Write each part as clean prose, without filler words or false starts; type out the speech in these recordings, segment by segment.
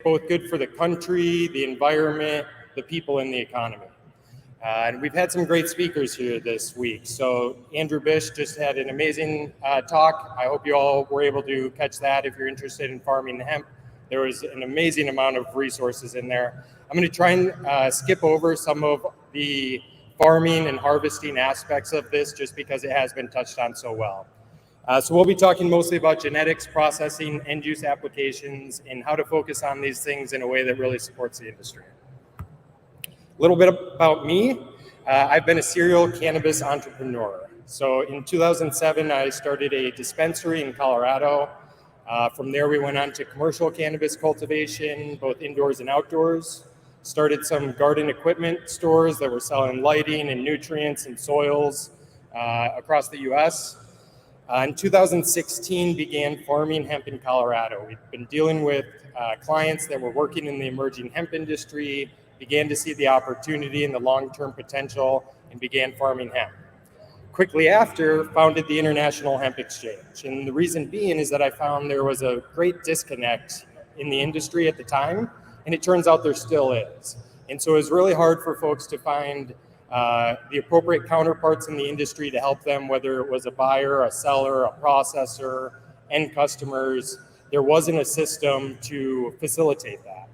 both good for the country, the environment, the people, and the economy. And we've had some great speakers here this week. So Andrew Bish just had an amazing talk. I hope you all were able to catch that if you're interested in farming hemp. There was an amazing amount of resources in there. I'm going to try and skip over some of the farming and harvesting aspects of this just because it has been touched on so well. So we'll be talking mostly about genetics, processing, end-use applications, and how to focus on these things in a way that really supports the industry. A little bit about me. I've been a serial cannabis entrepreneur. So in 2007, I started a dispensary in Colorado. From there, we went on to commercial cannabis cultivation, both indoors and outdoors. Started some garden equipment stores that were selling lighting and nutrients and soils across the US. In 2016, began farming hemp in Colorado. We've been dealing with clients that were working in the emerging hemp industry, began to see the opportunity and the long-term potential, and began farming hemp. Quickly after, founded the International Hemp Exchange. And the reason being is that I found there was a great disconnect in the industry at the time, and it turns out there still is. And so it was really hard for folks to find the appropriate counterparts in the industry to help them, whether it was a buyer, a seller, a processor, end customers. There wasn't a system to facilitate that.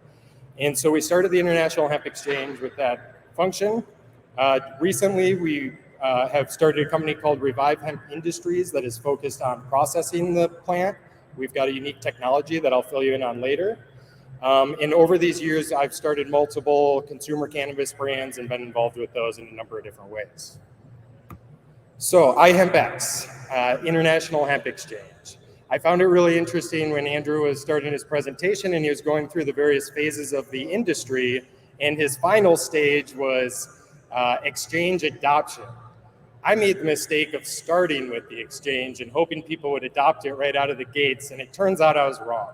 And so we started the International Hemp Exchange with that function. Recently, we have started a company called Revive Hemp Industries that is focused on processing the plant. We've got a unique technology that I'll fill you in on later. And over these years, I've started multiple consumer cannabis brands and been involved with those in a number of different ways. So IHempx, International Hemp Exchange. I found it really interesting when Andrew was starting his presentation and he was going through the various phases of the industry, and his final stage was exchange adoption. I made the mistake of starting with the exchange and hoping people would adopt it right out of the gates, and it turns out I was wrong.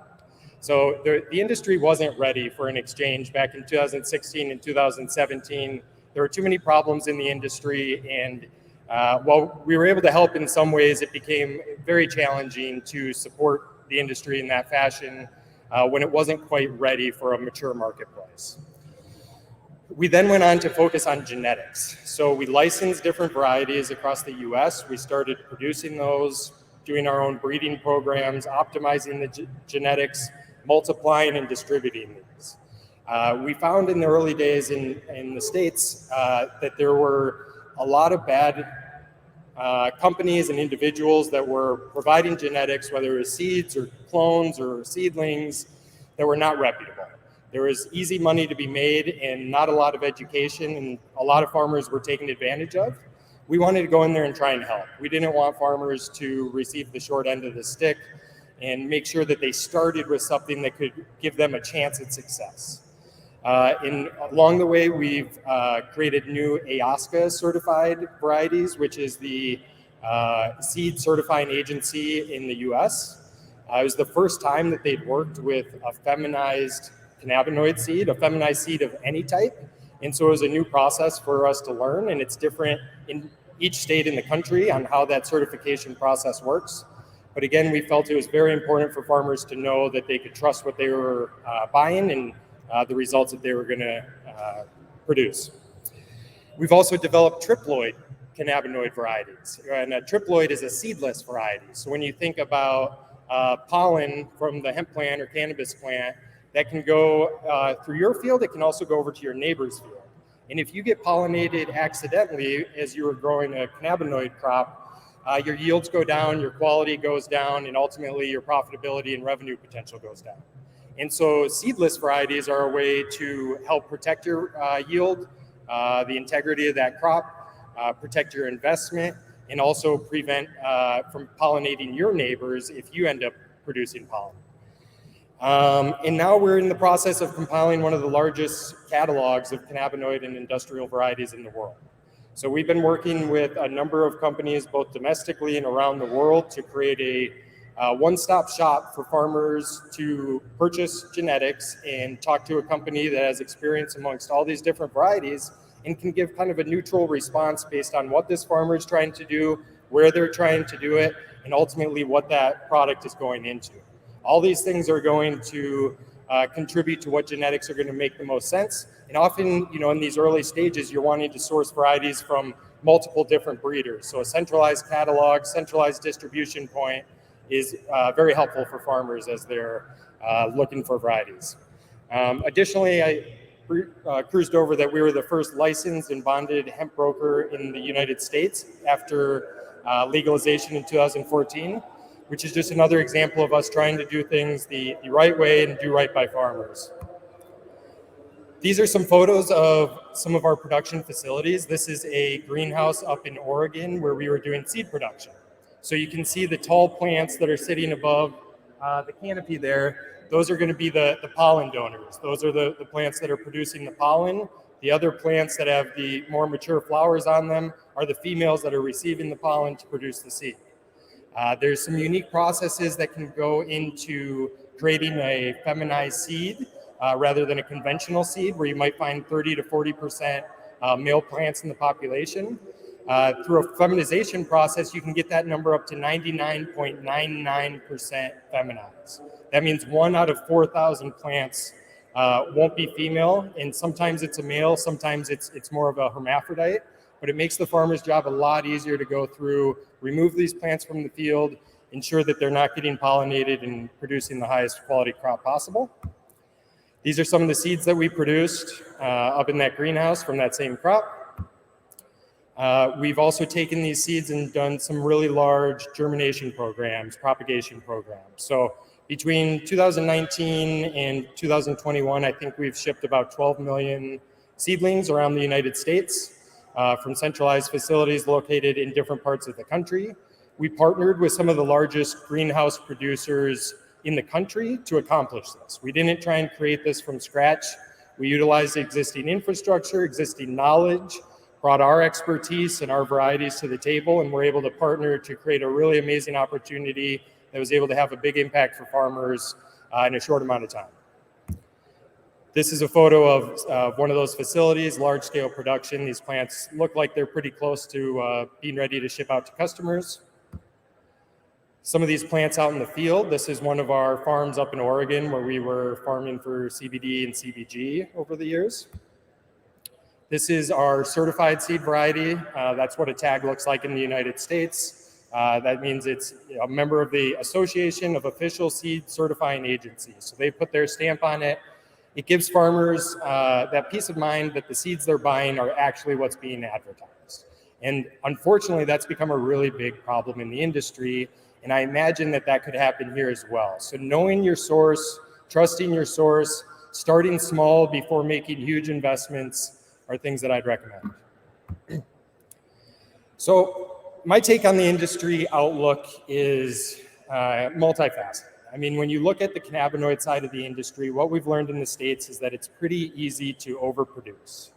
So the industry wasn't ready for an exchange back in 2016 and 2017. There were too many problems in the industry, and while we were able to help in some ways, it became very challenging to support the industry in that fashion when it wasn't quite ready for a mature marketplace. We then went on to focus on genetics. So we licensed different varieties across the US. We started producing those, doing our own breeding programs, optimizing the genetics, multiplying and distributing these. We found in the early days in the States that there were a lot of bad companies and individuals that were providing genetics, whether it was seeds or clones or seedlings, that were not reputable. There was easy money to be made and not a lot of education, and a lot of farmers were taken advantage of. We wanted to go in there and try and help. We didn't want farmers to receive the short end of the stick and make sure that they started with something that could give them a chance at success. Along the way, we've created new AOSCA certified varieties, which is the seed certifying agency in the US. It was the first time that they'd worked with a feminized cannabinoid seed, a feminized seed of any type. And so it was a new process for us to learn, and it's different in each state in the country on how that certification process works. But again, we felt it was very important for farmers to know that they could trust what they were buying and the results that they were going to produce. We've also developed triploid cannabinoid varieties, and a triploid is a seedless variety. So when you think about pollen from the hemp plant or cannabis plant, that can go through your field, it can also go over to your neighbor's field. And if you get pollinated accidentally as you were growing a cannabinoid crop, your yields go down, your quality goes down, and ultimately your profitability and revenue potential goes down. And so seedless varieties are a way to help protect your yield, the integrity of that crop, protect your investment, and also prevent from pollinating your neighbors if you end up producing pollen. And now we're in the process of compiling one of the largest catalogs of cannabinoid and industrial varieties in the world. So we've been working with a number of companies, both domestically and around the world, to create a one-stop shop for farmers to purchase genetics and talk to a company that has experience amongst all these different varieties and can give kind of a neutral response based on what this farmer is trying to do, where they're trying to do it, and ultimately what that product is going into. All these things are going to contribute to what genetics are going to make the most sense. And often, in these early stages, you're wanting to source varieties from multiple different breeders. So a centralized catalog, centralized distribution point is very helpful for farmers as they're looking for varieties. Additionally, I cruised over that we were the first licensed and bonded hemp broker in the United States after legalization in 2014, which is just another example of us trying to do things the right way and do right by farmers. These are some photos of some of our production facilities. This is a greenhouse up in Oregon where we were doing seed production. So you can see the tall plants that are sitting above the canopy there. Those are going to be the pollen donors. Those are the plants that are producing the pollen. The other plants that have the more mature flowers on them are the females that are receiving the pollen to produce the seed. There's some unique processes that can go into creating a feminized seed rather than a conventional seed, where you might find 30 to 40% male plants in the population. Through a feminization process, you can get that number up to 99.99% feminized. That means 1 out of 4,000 plants won't be female, and sometimes it's a male, sometimes it's more of a hermaphrodite, but it makes the farmer's job a lot easier to go through, remove these plants from the field, ensure that they're not getting pollinated and producing the highest quality crop possible. These are some of the seeds that we produced up in that greenhouse from that same crop. We've also taken these seeds and done some really large germination programs, propagation programs. So between 2019 and 2021, I think we've shipped about 12 million seedlings around the United States from centralized facilities located in different parts of the country. We partnered with some of the largest greenhouse producers in the country to accomplish this. We didn't try and create this from scratch. We utilized existing infrastructure, existing knowledge, brought our expertise and our varieties to the table, and we're able to partner to create a really amazing opportunity that was able to have a big impact for farmers in a short amount of time. This is a photo of one of those facilities, large-scale production. These plants look like they're pretty close to being ready to ship out to customers. Some of these plants out in the field, this is one of our farms up in Oregon where we were farming for CBD and CBG over the years. This is our certified seed variety. That's what a tag looks like in the United States. That means it's a member of the Association of Official Seed Certifying Agencies. So they put their stamp on it. It gives farmers that peace of mind that the seeds they're buying are actually what's being advertised. And unfortunately, that's become a really big problem in the industry. And I imagine that could happen here as well. So knowing your source, trusting your source, starting small before making huge investments are things that I'd recommend. So my take on the industry outlook is multifaceted. I mean, when you look at the cannabinoid side of the industry, what we've learned in the States is that it's pretty easy to overproduce.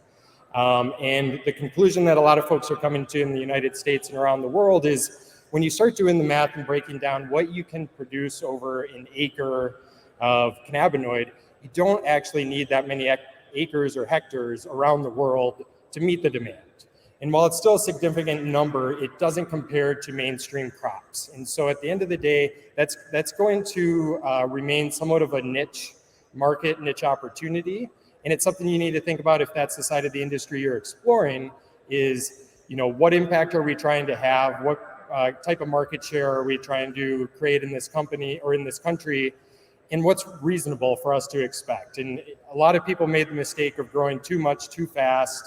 And the conclusion that a lot of folks are coming to in the United States and around the world is when you start doing the math and breaking down what you can produce over an acre of cannabinoid, you don't actually need that many acres or hectares around the world to meet the demand. And while it's still a significant number, it doesn't compare to mainstream crops. And so at the end of the day, that's going to remain somewhat of a niche market, niche opportunity. And it's something you need to think about if that's the side of the industry you're exploring is, what impact are we trying to have? What type of market share are we trying to create in this company or in this country? And what's reasonable for us to expect? And a lot of people made the mistake of growing too much, too fast.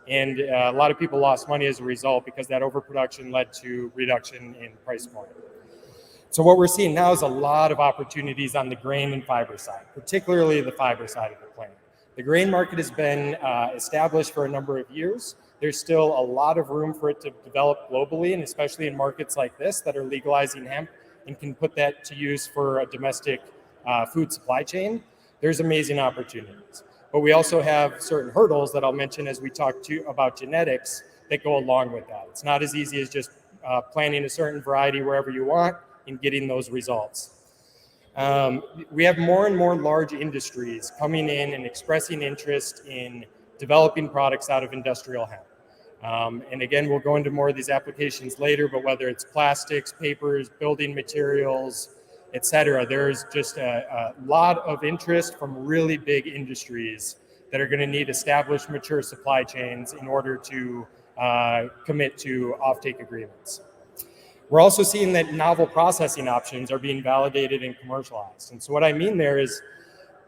And a lot of people lost money as a result because that overproduction led to reduction in price point. So what we're seeing now is a lot of opportunities on the grain and fiber side, particularly the fiber side of the plant. The grain market has been established for a number of years. There's still a lot of room for it to develop globally, and especially in markets like this that are legalizing hemp and can put that to use for a domestic food supply chain. There's amazing opportunities. But we also have certain hurdles that I'll mention as we talk about genetics that go along with that. It's not as easy as just planting a certain variety wherever you want and getting those results. We have more and more large industries coming in and expressing interest in developing products out of industrial hemp. And again, we'll go into more of these applications later, but whether it's plastics, papers, building materials, etc. There's just a lot of interest from really big industries that are going to need established, mature supply chains in order to commit to offtake agreements. We're also seeing that novel processing options are being validated and commercialized. And so what I mean there is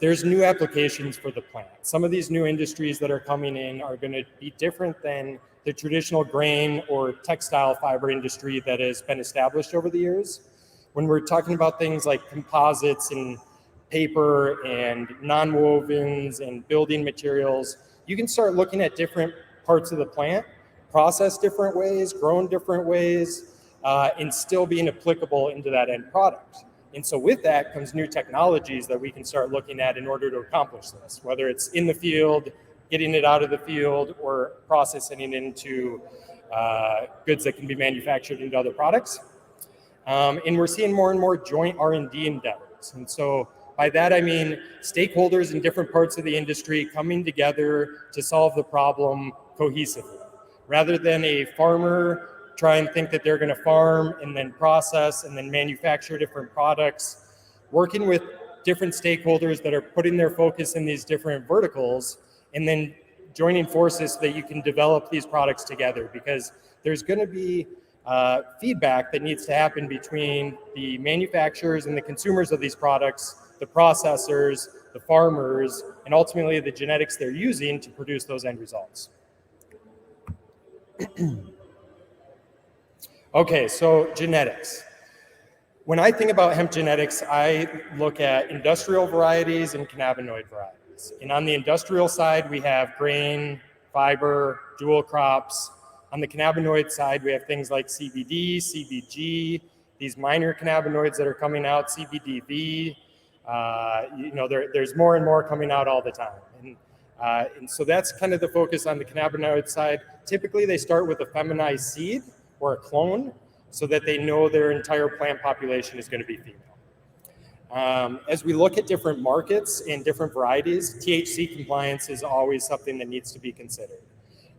there's new applications for the plant. Some of these new industries that are coming in are going to be different than the traditional grain or textile fiber industry that has been established over the years. When we're talking about things like composites and paper and nonwovens and building materials, you can start looking at different parts of the plant, processed different ways, grown different ways, and still being applicable into that end product. And so with that comes new technologies that we can start looking at in order to accomplish this, whether it's in the field, getting it out of the field, or processing it into goods that can be manufactured into other products. And we're seeing more and more joint R&D endeavors. And so by that, I mean stakeholders in different parts of the industry coming together to solve the problem cohesively, rather than a farmer try and think that they're going to farm and then process and then manufacture different products. Working with different stakeholders that are putting their focus in these different verticals and then joining forces so that you can develop these products together, because there's going to be feedback that needs to happen between the manufacturers and the consumers of these products, the processors, the farmers, and ultimately the genetics they're using to produce those end results. Okay, so genetics. When I think about hemp genetics, I look at industrial varieties and cannabinoid varieties. And on the industrial side, we have grain, fiber, dual crops. On the cannabinoid side, we have things like CBD, CBG, these minor cannabinoids that are coming out, CBDV. There's more and more coming out all the time. And so that's kind of the focus on the cannabinoid side. Typically, they start with a feminized seed or a clone so that they know their entire plant population is going to be female. As we look at different markets and different varieties, THC compliance is always something that needs to be considered.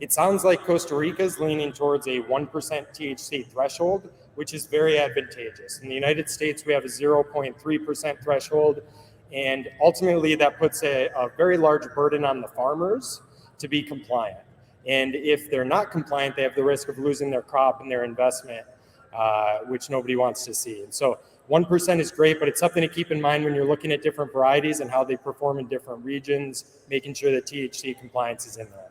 It sounds like Costa Rica is leaning towards a 1% THC threshold, which is very advantageous. In the United States, we have a 0.3% threshold, and ultimately that puts a very large burden on the farmers to be compliant. And if they're not compliant, they have the risk of losing their crop and their investment, which nobody wants to see. And so 1% is great, but it's something to keep in mind when you're looking at different varieties and how they perform in different regions, making sure that THC compliance is in there.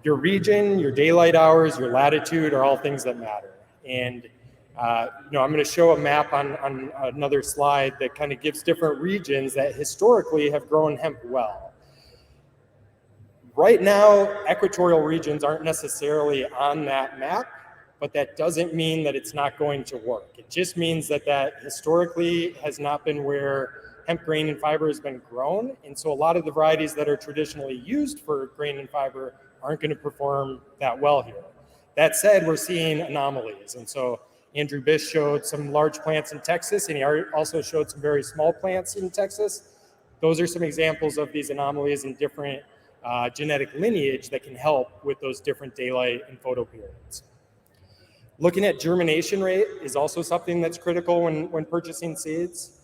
Your region, your daylight hours, your latitude are all things that matter. And I'm going to show a map on another slide that kind of gives different regions that historically have grown hemp well. Right now, equatorial regions aren't necessarily on that map, but that doesn't mean that it's not going to work. It just means that historically has not been where hemp grain and fiber has been grown. And so a lot of the varieties that are traditionally used for grain and fiber aren't going to perform that well here. That said, we're seeing anomalies. And so Andrew Bish showed some large plants in Texas, and he also showed some very small plants in Texas. Those are some examples of these anomalies in different genetic lineage that can help with those different daylight and photo periods. Looking at germination rate is also something that's critical when purchasing seeds.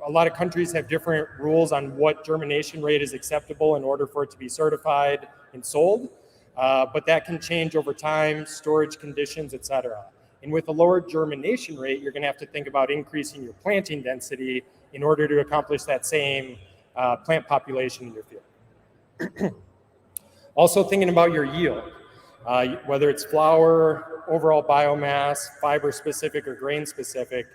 A lot of countries have different rules on what germination rate is acceptable in order for it to be certified and sold, but that can change over time, storage conditions, etc. And with a lower germination rate, you're going to have to think about increasing your planting density in order to accomplish that same plant population in your field. Also thinking about your yield, whether it's flower, overall biomass, fiber specific or grain specific,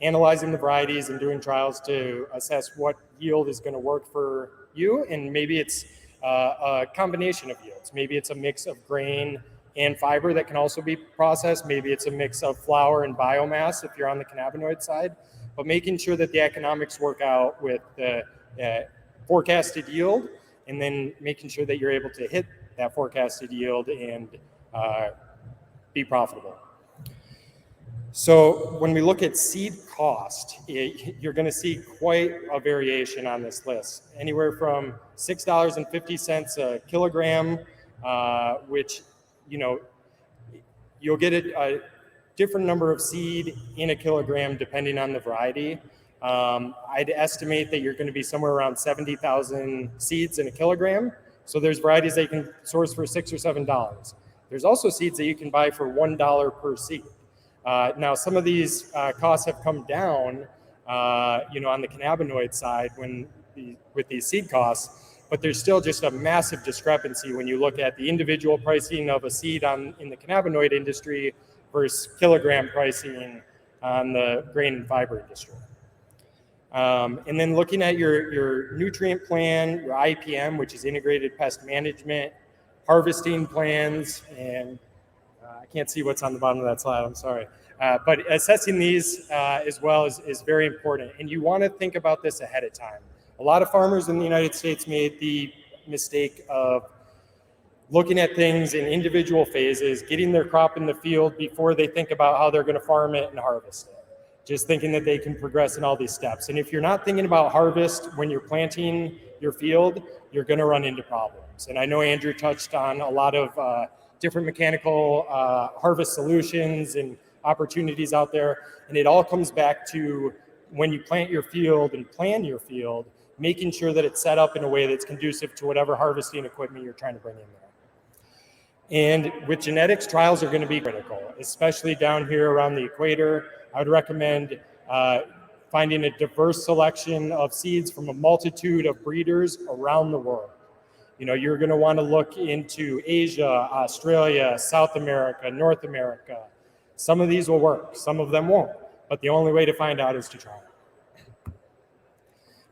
analyzing the varieties and doing trials to assess what yield is going to work for you. And maybe it's a combination of yields. Maybe it's a mix of grain and fiber that can also be processed. Maybe it's a mix of flower and biomass if you're on the cannabinoid side, but making sure that the economics work out with the forecasted yield, and then making sure that you're able to hit that forecasted yield and be profitable. So when we look at seed cost, you're going to see quite a variation on this list, anywhere from $6.50 a kilogram, which you'll get different number of seed in a kilogram depending on the variety. I'd estimate that you're going to be somewhere around 70,000 seeds in a kilogram. So there's varieties that you can source for $6 or $7. There's also seeds that you can buy for $1 per seed. Now, some of these costs have come down, on the cannabinoid side with these seed costs, but there's still just a massive discrepancy when you look at the individual pricing of a seed in the cannabinoid industry versus kilogram pricing on the grain and fiber industry. And then looking at your nutrient plan, your IPM, which is integrated pest management, harvesting plans, and I can't see what's on the bottom of that slide, I'm sorry. But assessing these as well is very important. And you want to think about this ahead of time. A lot of farmers in the United States made the mistake of looking at things in individual phases, getting their crop in the field before they think about how they're going to farm it and harvest it. Just thinking that they can progress in all these steps. And if you're not thinking about harvest when you're planting your field, you're going to run into problems. And I know Andrew touched on a lot of different mechanical harvest solutions and opportunities out there. And it all comes back to when you plant your field and plan your field, making sure that it's set up in a way that's conducive to whatever harvesting equipment you're trying to bring in there. And with genetics, trials are going to be critical, especially down here around the equator. I would recommend finding a diverse selection of seeds from a multitude of breeders around the world. You're going to want to look into Asia, Australia, South America, North America. Some of these will work, some of them won't, but the only way to find out is to try.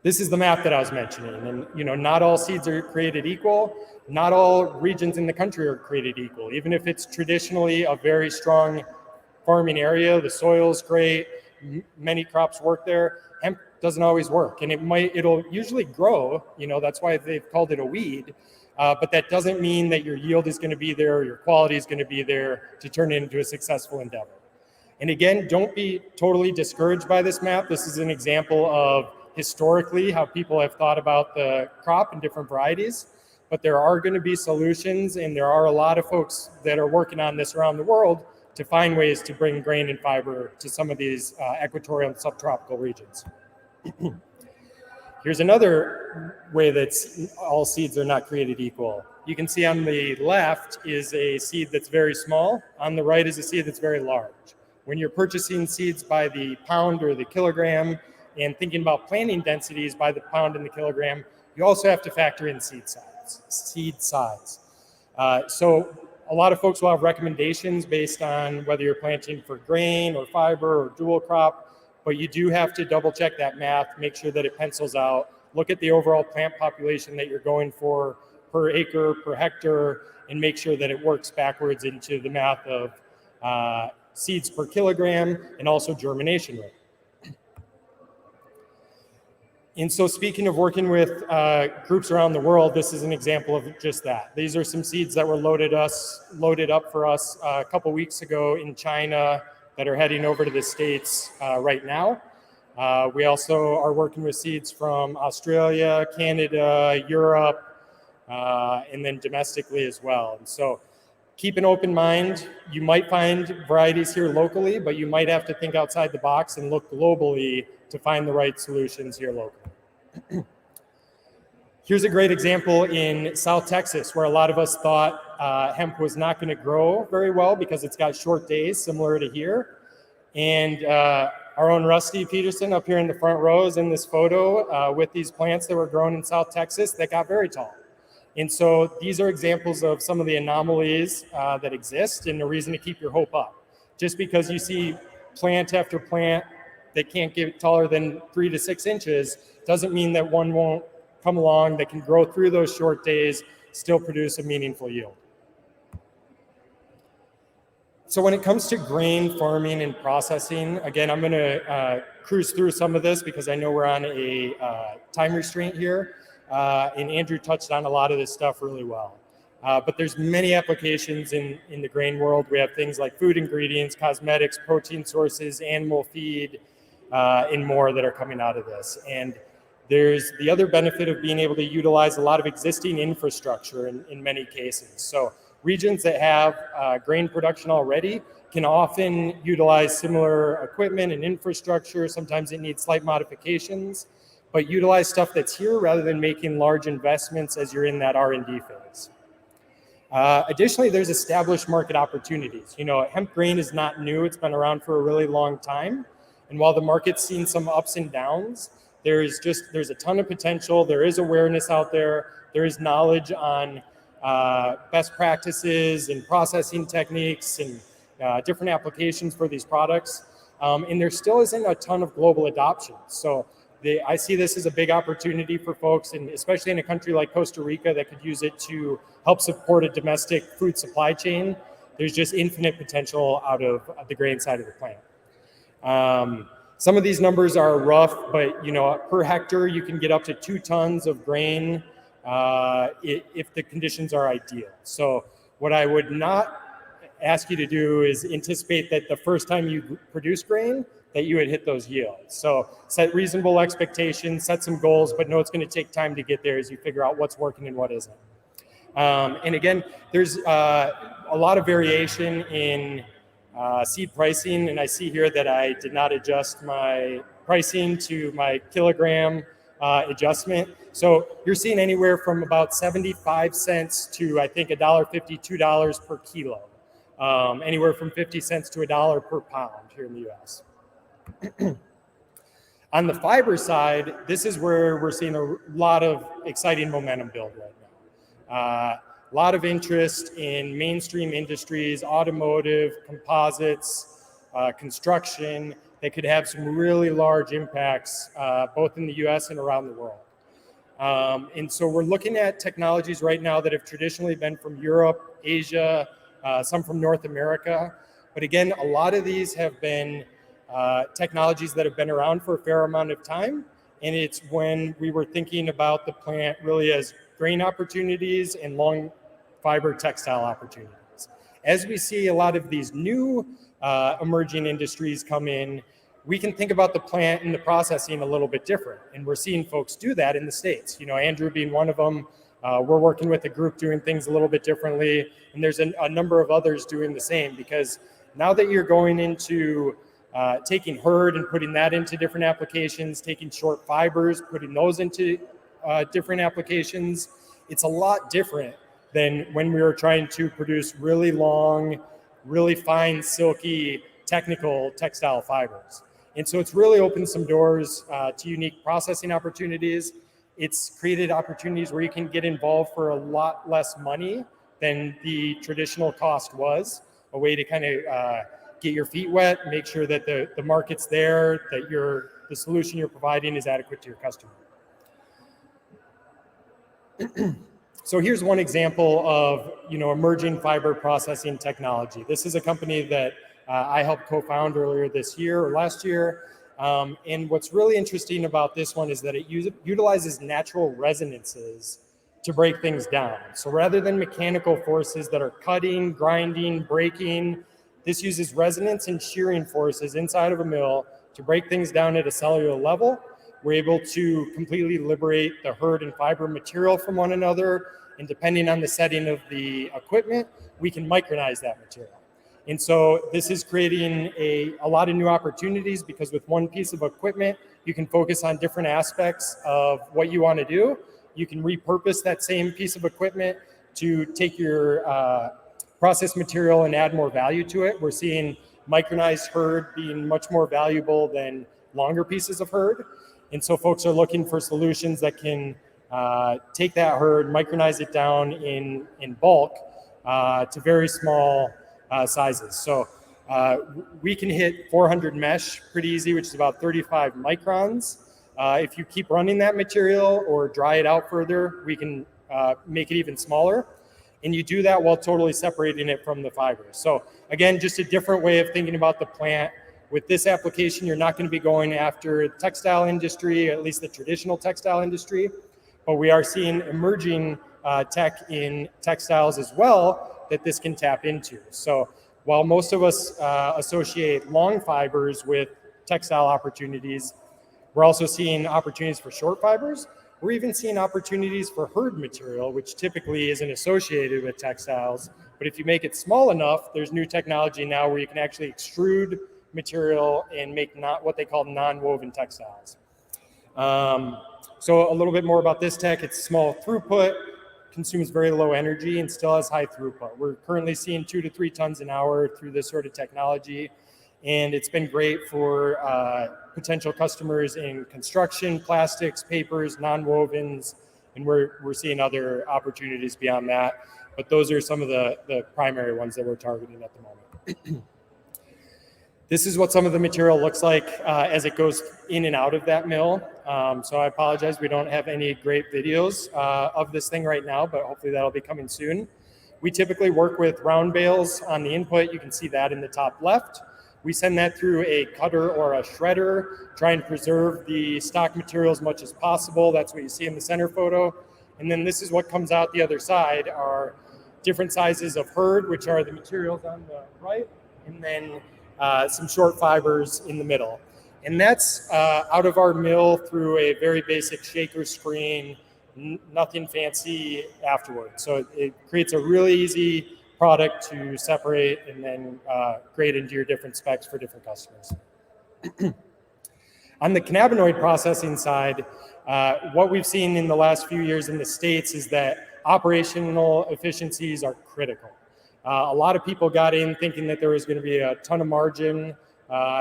This is the map that I was mentioning, and not all seeds are created equal. Not all regions in the country are created equal. Even if it's traditionally a very strong farming area, the soil's great, many crops work there, hemp doesn't always work, and it'll usually grow. That's why they've called it a weed. But that doesn't mean that your yield is going to be there, or your quality is going to be there to turn it into a successful endeavor. And again, don't be totally discouraged by this map. This is an example of historically how people have thought about the crop and different varieties. But there are going to be solutions, and there are a lot of folks that are working on this around the world to find ways to bring grain and fiber to some of these equatorial and subtropical regions. Here's another way that all seeds are not created equal. You can see on the left is a seed that's very small. On the right is a seed that's very large. When you're purchasing seeds by the pound or the kilogram and thinking about planting densities by the pound and the kilogram, you also have to factor in seed size. So a lot of folks will have recommendations based on whether you're planting for grain or fiber or dual crop, but you do have to double check that math, make sure that it pencils out, look at the overall plant population that you're going for per acre, per hectare, and make sure that it works backwards into the math of seeds per kilogram and also germination rate. And so speaking of working with groups around the world, this is an example of just that. These are some seeds that were loaded up for us a couple weeks ago in China that are heading over to the States right now. We also are working with seeds from Australia, Canada, Europe, and then domestically as well. And so keep an open mind. You might find varieties here locally, but you might have to think outside the box and look globally to find the right solutions here locally. Here's a great example in South Texas, where a lot of us thought hemp was not going to grow very well because it's got short days, similar to here. And our own Rusty Peterson up here in the front row is in this photo with these plants that were grown in South Texas that got very tall. And so these are examples of some of the anomalies that exist and the reason to keep your hope up. Just because you see plant after plant that can't get taller than 3 to 6 inches doesn't mean that one won't come along that can grow through those short days, still produce a meaningful yield. So when it comes to grain farming and processing, again, I'm going to cruise through some of this because I know we're on a time restraint here. And Andrew touched on a lot of this stuff really well. But there's many applications in the grain world. We have things like food ingredients, cosmetics, protein sources, animal feed, and more that are coming out of this. And there's the other benefit of being able to utilize a lot of existing infrastructure in many cases. So regions that have grain production already can often utilize similar equipment and infrastructure. Sometimes it needs slight modifications, but utilize stuff that's here rather than making large investments as you're in that R&D phase. Additionally, there's established market opportunities. Hemp grain is not new. It's been around for a really long time. And while the market's seen some ups and downs, there's a ton of potential. There is awareness out there. There is knowledge on best practices and processing techniques and different applications for these products. And there still isn't a ton of global adoption. So I see this as a big opportunity for folks, and especially in a country like Costa Rica that could use it to help support a domestic food supply chain. There's just infinite potential out of the grain side of the plant. Some of these numbers are rough, but per hectare you can get up to 2 tons of grain if the conditions are ideal. So what I would not ask you to do is anticipate that the first time you produce grain that you would hit those yields. So set reasonable expectations, set some goals, but know it's going to take time to get there as you figure out what's working and what isn't. And again, there's a lot of variation in seed pricing, and I see here that I did not adjust my pricing to my kilogram adjustment. So you're seeing anywhere from about 75 cents to I think $1.50, $2 per kilo. Anywhere from 50 cents to $1 per pound here in the US. On the fiber side, this is where we're seeing a lot of exciting momentum build right now. A lot of interest in mainstream industries, automotive, composites, construction, that could have some really large impacts both in the US and around the world. And so we're looking at technologies right now that have traditionally been from Europe, Asia, some from North America. But again, a lot of these have been technologies that have been around for a fair amount of time. And it's when we were thinking about the plant really as grain opportunities and long fiber textile opportunities. As we see a lot of these new emerging industries come in, we can think about the plant and the processing a little bit different. And we're seeing folks do that in the States. Andrew being one of them. We're working with a group doing things a little bit differently. And there's a number of others doing the same, because now that you're going into taking hurd and putting that into different applications, taking short fibers, putting those into different applications, it's a lot different than when we were trying to produce really long, really fine, silky, technical textile fibers. And so it's really opened some doors to unique processing opportunities. It's created opportunities where you can get involved for a lot less money than the traditional cost was, a way to kind of get your feet wet, make sure that the market's there, that the solution you're providing is adequate to your customer. So here's one example of emerging fiber processing technology. This is a company that I helped co-found earlier this year or last year. And what's really interesting about this one is that it utilizes natural resonances to break things down. So rather than mechanical forces that are cutting, grinding, breaking, this uses resonance and shearing forces inside of a mill to break things down at a cellular level. We're able to completely liberate the hurd and fiber material from one another. And depending on the setting of the equipment, we can micronize that material. And so this is creating a lot of new opportunities, because with one piece of equipment, you can focus on different aspects of what you want to do. You can repurpose that same piece of equipment to take your process material and add more value to it. We're seeing micronized hurd being much more valuable than longer pieces of hurd. And so folks are looking for solutions that can take that hurd, micronize it down in bulk to very small sizes. So we can hit 400 mesh pretty easy, which is about 35 microns. If you keep running that material or dry it out further, we can make it even smaller. And you do that while totally separating it from the fibers. So again, just a different way of thinking about the plant. With this application, you're not going to be going after the textile industry, at least the traditional textile industry, but we are seeing emerging tech in textiles as well that this can tap into. So while most of us associate long fibers with textile opportunities, we're also seeing opportunities for short fibers. We're even seeing opportunities for hurd material, which typically isn't associated with textiles, But if you make it small enough, there's new technology now where you can actually extrude material and make not what they call non-woven textiles. So a little bit more about this tech. It's small throughput, consumes very low energy, and still has high throughput. We're currently seeing 2 to 3 tons an hour through this sort of technology, and it's been great for potential customers in construction, plastics, papers, non-wovens, and we're seeing other opportunities beyond that. But those are some of the primary ones that we're targeting at the moment. This is what some of the material looks like as it goes in and out of that mill. So I apologize, we don't have any great videos of this thing right now, but hopefully that'll be coming soon. We typically work with round bales on the input. You can see that in the top left. We send that through a cutter or a shredder, try and preserve the stock material as much as possible. That's what you see in the center photo. And then this is what comes out the other side are different sizes of hurd, which are the materials on the right, and then some short fibers in the middle. And that's out of our mill through a very basic shaker screen, nothing fancy afterwards. So it creates a really easy product to separate and then grade into your different specs for different customers. On the cannabinoid processing side, what we've seen in the last few years in the States is that operational efficiencies are critical. A lot of people got in thinking that there was going to be a ton of margin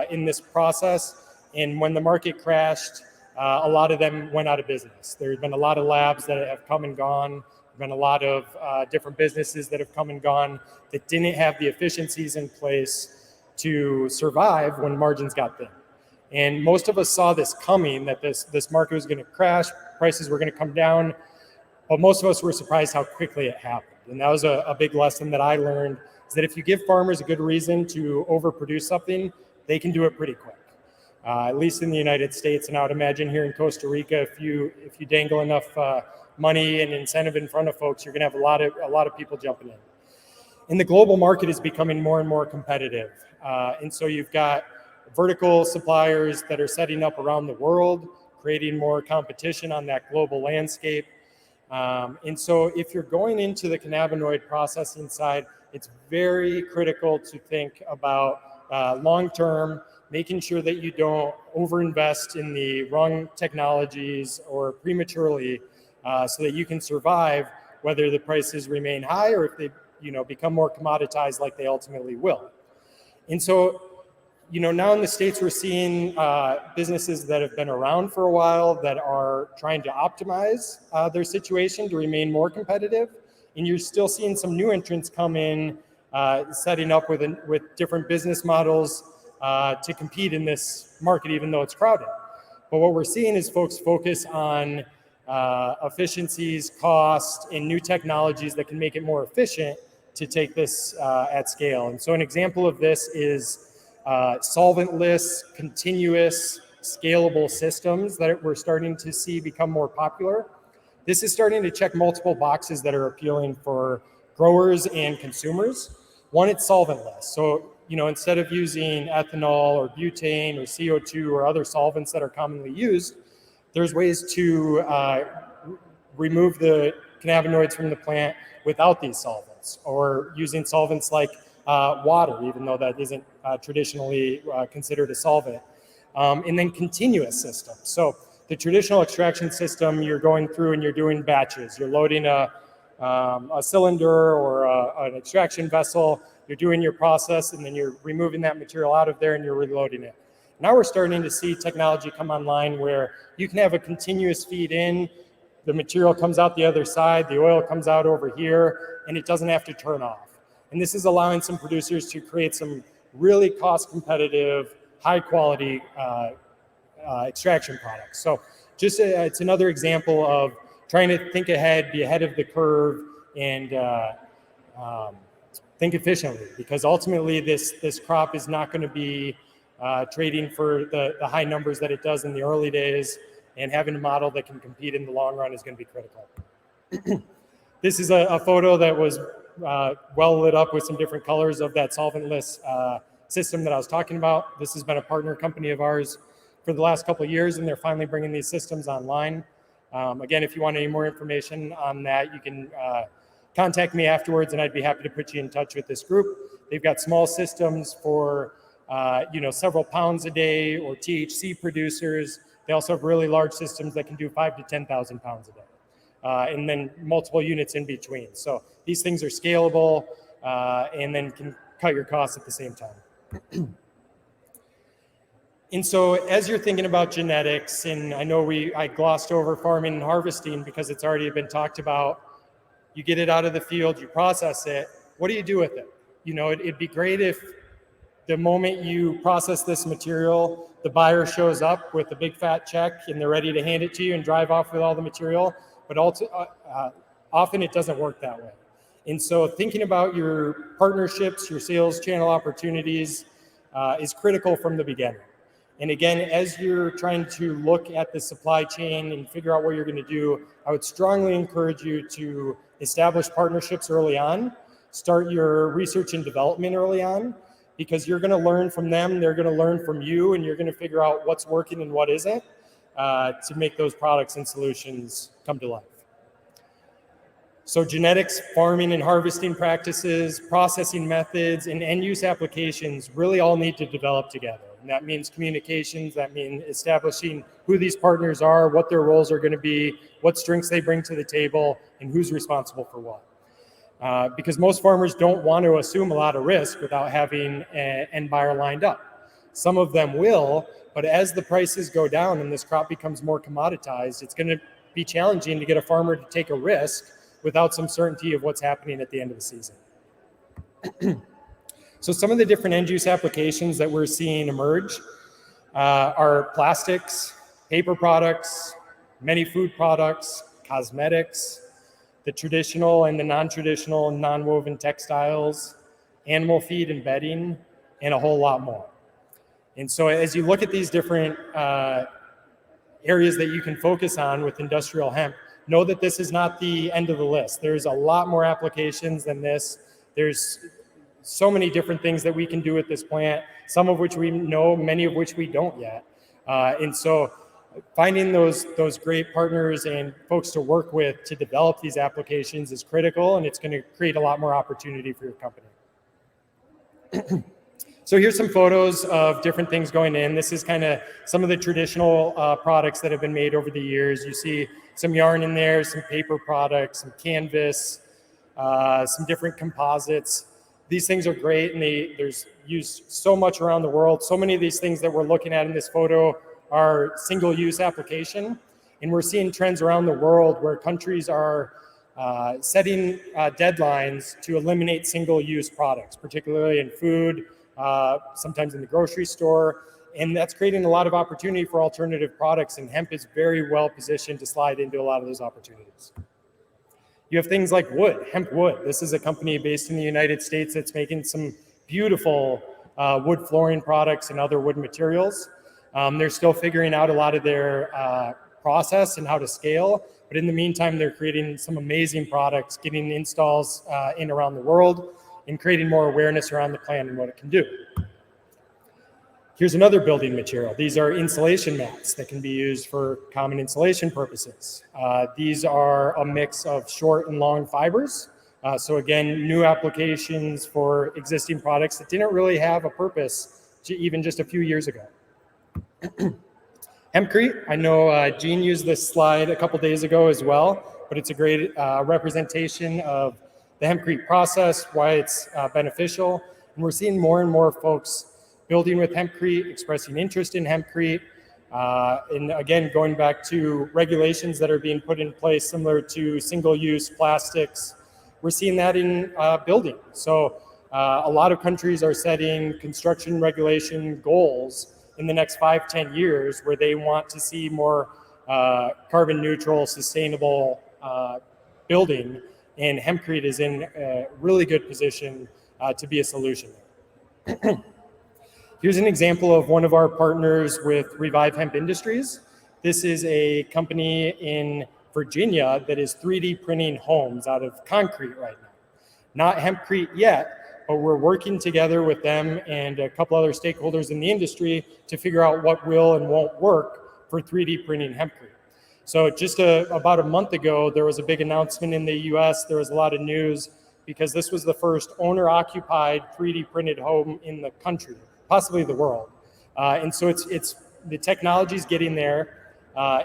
in this process. And when the market crashed, a lot of them went out of business. There's been a lot of labs that have come and gone. There's been a lot of different businesses that have come and gone that didn't have the efficiencies in place to survive when margins got thin. And most of us saw this coming, that this market was going to crash, prices were going to come down. But most of us were surprised how quickly it happened. And that was a big lesson that I learned, is that if you give farmers a good reason to overproduce something, they can do it pretty quick. At least in the United States, and I would imagine here in Costa Rica, if you dangle enough money and incentive in front of folks, you're going to have a lot of people jumping in. And the global market is becoming more and more competitive, and so you've got vertical suppliers that are setting up around the world, creating more competition on that global landscape. And so if you're going into the cannabinoid processing side, it's very critical to think about long-term, making sure that you don't overinvest in the wrong technologies or prematurely, so that you can survive whether the prices remain high or if they become more commoditized like they ultimately will. And so now in the States, we're seeing businesses that have been around for a while that are trying to optimize their situation to remain more competitive. And you're still seeing some new entrants come in, setting up with different business models to compete in this market, even though it's crowded. But what we're seeing is folks focus on efficiencies, cost, and new technologies that can make it more efficient to take this at scale. And so an example of this is solventless, continuous, scalable systems that we're starting to see become more popular. This is starting to check multiple boxes that are appealing for growers and consumers. One, it's solventless. So, instead of using ethanol or butane or CO2 or other solvents that are commonly used, there's ways to remove the cannabinoids from the plant without these solvents, or using solvents like water, even though that isn't traditionally considered a solvent. And then continuous systems. So the traditional extraction system, you're going through and you're doing batches. You're loading a cylinder or an extraction vessel. You're doing your process, and then you're removing that material out of there and you're reloading it. Now we're starting to see technology come online where you can have a continuous feed in, the material comes out the other side, the oil comes out over here, and it doesn't have to turn off. And this is allowing some producers to create some really cost-competitive, high-quality extraction products. So it's another example of trying to think ahead, be ahead of the curve, and think efficiently, because ultimately this crop is not going to be trading for the high numbers that it does in the early days, and having a model that can compete in the long run is going to be critical. This is a photo that was well lit up with some different colors of that solventless system that I was talking about. This has been a partner company of ours for the last couple of years, and they're finally bringing these systems online. Again, if you want any more information on that, you can contact me afterwards and I'd be happy to put you in touch with this group. They've got small systems for several pounds a day or THC producers. They also have really large systems that can do 5,000 to 10,000 pounds a day, and then multiple units in between. So these things are scalable and then can cut your costs at the same time. And so as you're thinking about genetics, and I know I glossed over farming and harvesting because it's already been talked about, you get it out of the field, you process it, what do you do with it? It'd be great if the moment you process this material, the buyer shows up with a big fat check and they're ready to hand it to you and drive off with all the material, but often it doesn't work that way. And so thinking about your partnerships, your sales channel opportunities is critical from the beginning. And again, as you're trying to look at the supply chain and figure out what you're going to do, I would strongly encourage you to establish partnerships early on, start your research and development early on, because you're going to learn from them, they're going to learn from you, and you're going to figure out what's working and what isn't to make those products and solutions come to life. So genetics, farming and harvesting practices, processing methods, and end-use applications really all need to develop together. And that means communications, that means establishing who these partners are, what their roles are going to be, what strengths they bring to the table, and who's responsible for what. Because most farmers don't want to assume a lot of risk without having an end buyer lined up. Some of them will, but as the prices go down and this crop becomes more commoditized, it's going to be challenging to get a farmer to take a risk without some certainty of what's happening at the end of the season. So some of the different end-use applications that we're seeing emerge are plastics, paper products, many food products, cosmetics, the traditional and the non-traditional and non-woven textiles, animal feed and bedding, and a whole lot more. And so as you look at these different areas that you can focus on with industrial hemp, know that this is not the end of the list. There's a lot more applications than this. There's so many different things that we can do with this plant, some of which we know, many of which we don't yet. And so finding those great partners and folks to work with to develop these applications is critical, and it's going to create a lot more opportunity for your company. So here's some photos of different things going in. This is kind of some of the traditional products that have been made over the years. You see some yarn in there, some paper products, some canvas, some different composites. These things are great, and there's used so much around the world. So many of these things that we're looking at in this photo are single-use application, and we're seeing trends around the world where countries are setting deadlines to eliminate single-use products, particularly in food, sometimes in the grocery store, and that's creating a lot of opportunity for alternative products, and hemp is very well positioned to slide into a lot of those opportunities. You have things like wood, hemp wood. This is a company based in the United States that's making some beautiful wood flooring products and other wood materials. They're still figuring out a lot of their process and how to scale, but in the meantime, they're creating some amazing products, getting installs in around the world, and creating more awareness around the plant and what it can do. Here's another building material. These are insulation mats that can be used for common insulation purposes. These are a mix of short and long fibers. So again, new applications for existing products that didn't really have a purpose even just a few years ago. Hemp Crete, I know Gene used this slide a couple days ago as well, but it's a great representation of the Hemp Crete process, why it's beneficial. And we're seeing more and more folks building with Hemp Crete, expressing interest in Hemp Crete. And again, going back to regulations that are being put in place similar to single-use plastics, we're seeing that in building. So a lot of countries are setting construction regulation goals in the next 5-10 years where they want to see more carbon neutral, sustainable building, and Hemp Crete is in a really good position to be a solution there. Here's an example of one of our partners with Revive Hemp Industries. This is a company in Virginia that is 3D printing homes out of concrete right now. Not Hemp Crete yet, but we're working together with them and a couple other stakeholders in the industry to figure out what will and won't work for 3D printing Hemp Crete. So just about a month ago, there was a big announcement in the US. There was a lot of news because this was the first owner-occupied 3D printed home in the country, possibly the world. And so it's the technology's getting there.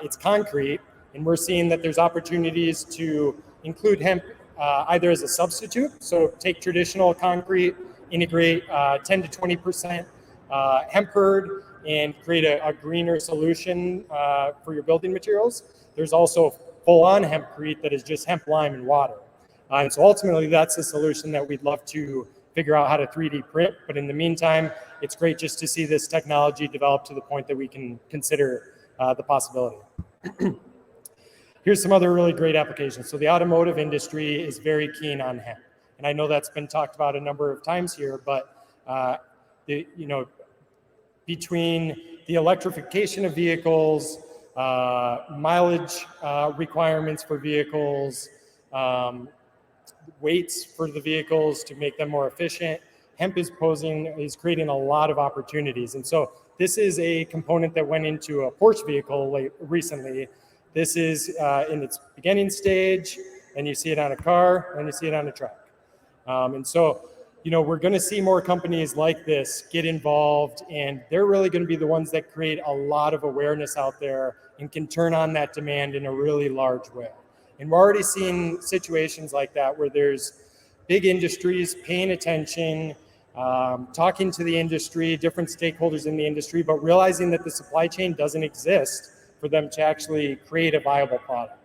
It's concrete, and we're seeing that there's opportunities to include hemp either as a substitute, so take traditional concrete, integrate 10 to 20% hemp hurd, and create a greener solution for your building materials. There's also full-on Hemp Crete that is just hemp, lime, and water. And so ultimately, that's a solution that we'd love to figure out how to 3D print. But in the meantime, it's great just to see this technology develop to the point that we can consider the possibility. Here's some other really great applications. So the automotive industry is very keen on hemp. And I know that's been talked about a number of times here, but between the electrification of vehicles, mileage requirements for vehicles, weights for the vehicles to make them more efficient, hemp is creating a lot of opportunities. And so this is a component that went into a Porsche vehicle recently. This is in its beginning stage, and you see it on a car, and you see it on a truck. And so, we're going to see more companies like this get involved, and they're really going to be the ones that create a lot of awareness out there and can turn on that demand in a really large way. And we're already seeing situations like that where there's big industries paying attention, talking to the industry, different stakeholders in the industry, but realizing that the supply chain doesn't exist for them to actually create a viable product.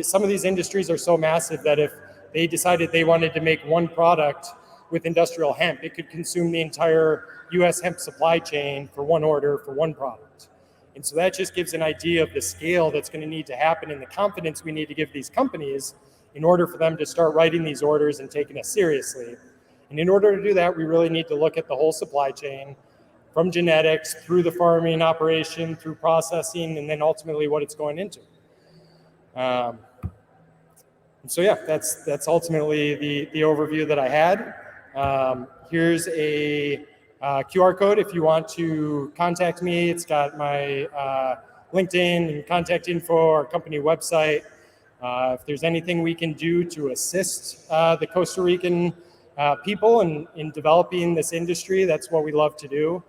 Some of these industries are so massive that if they decided they wanted to make one product with industrial hemp, it could consume the entire US hemp supply chain for one order for one product. And so that just gives an idea of the scale that's going to need to happen and the confidence we need to give these companies in order for them to start writing these orders and taking us seriously. And in order to do that, we really need to look at the whole supply chain, from genetics through the farming operation, through processing, and then ultimately what it's going into. And so yeah, that's ultimately the overview that I had. Here's a QR code if you want to contact me. It's got my LinkedIn and contact info, our company website. If there's anything we can do to assist the Costa Rican people in developing this industry, that's what we love to do.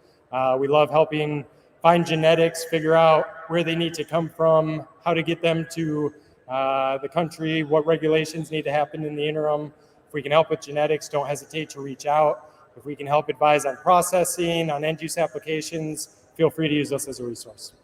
We love helping find genetics, figure out where they need to come from, how to get them to the country, what regulations need to happen in the interim. If we can help with genetics, don't hesitate to reach out. If we can help advise on processing, on end-use applications, feel free to use us as a resource.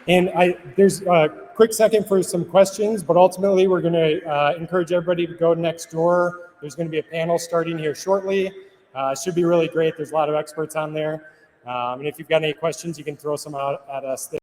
And there's a quick second for some questions, but ultimately we're going to encourage everybody to go next door. There's going to be a panel starting here shortly. It should be really great. There's a lot of experts on there. And if you've got any questions, you can throw some out at us there.